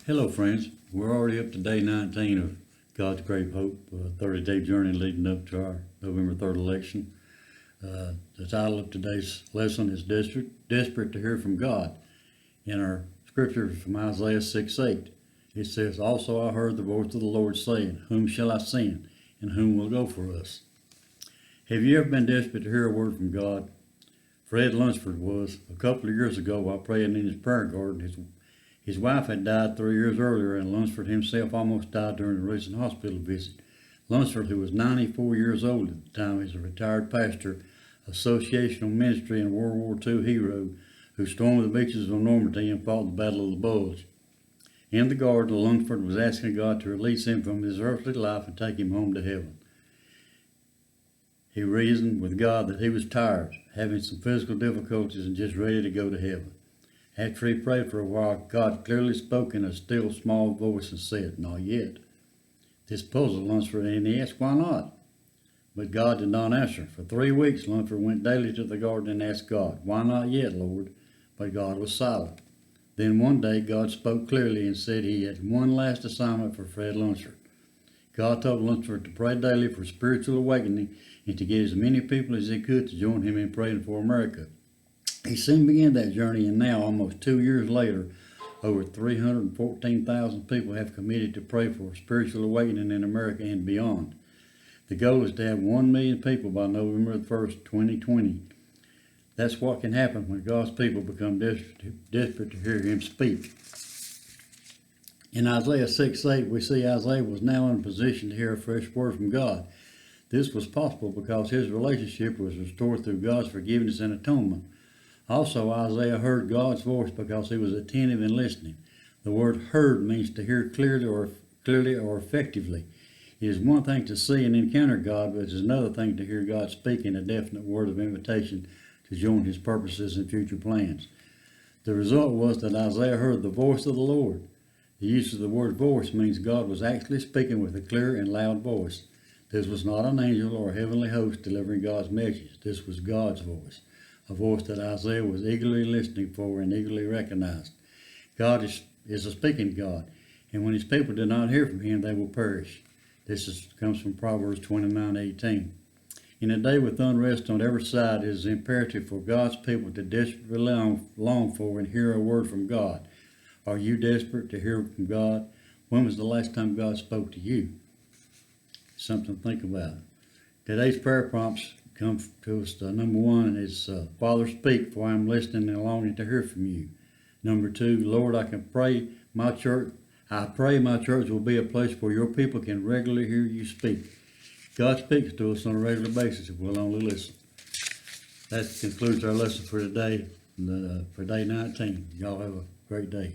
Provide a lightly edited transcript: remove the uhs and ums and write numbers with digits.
Hello, friends. We're already up to day 19 of God's Great Hope, 30-day journey leading up to our November 3rd election. The title of today's lesson is Desperate to Hear from God. In our scripture from Isaiah 6:8, it says, "Also I heard the voice of the Lord saying, Whom shall I send, and whom will go for us?" Have you ever been desperate to hear a word from God? Fred Lunsford was. A couple of years ago, while praying in his prayer garden, his wife had died 3 years earlier, and Lunsford himself almost died during a recent hospital visit. Lunsford, who was 94 years old at the time, is a retired pastor, associational ministry and World War II hero who stormed the beaches of Normandy and fought the Battle of the Bulge. In the garden, Lunsford was asking God to release him from his earthly life and take him home to heaven. He reasoned with God that he was tired, having some physical difficulties, and just ready to go to heaven. After he prayed for a while, God clearly spoke in a still small voice and said, "Not yet." This puzzled Lunsford, and he asked why not. But God did not answer. For 3 weeks, Lunsford went daily to the garden and asked God, "Why not yet, Lord?" But God was silent. Then one day, God spoke clearly and said he had one last assignment for Fred Lunsford. God told Lunsford to pray daily for spiritual awakening and to get as many people as he could to join him in praying for America. He soon began that journey, and now, almost 2 years later, over 314,000 people have committed to pray for spiritual awakening in America and beyond. The goal is to have 1 million people by November 1st, 2020. That's what can happen when God's people become desperate to hear Him speak. In Isaiah 6:8, we see Isaiah was now in a position to hear a fresh word from God. This was possible because his relationship was restored through God's forgiveness and atonement. Also, Isaiah heard God's voice because he was attentive and listening. The word heard means to hear clearly or effectively. It is one thing to see and encounter God, but it is another thing to hear God speaking a definite word of invitation to join His purposes and future plans. The result was that Isaiah heard the voice of the Lord. The use of the word voice means God was actually speaking with a clear and loud voice. This was not an angel or a heavenly host delivering God's message. This was God's voice, a voice that Isaiah was eagerly listening for and eagerly recognized. God is a speaking God, and when His people do not hear from Him, they will perish. This comes from Proverbs 29:18. In a day with unrest on every side, it is imperative for God's people to desperately long for and hear a word from God. Are you desperate to hear from God? When was the last time God spoke to you? Something to think about. Today's prayer prompts come to us. Number 1 is, Father, speak, for I am listening and longing to hear from you. Number 2, Lord, I pray my church will be a place where your people can regularly hear you speak. God speaks to us on a regular basis if we'll only listen. That concludes our lesson for today, for day 19. Y'all have a great day.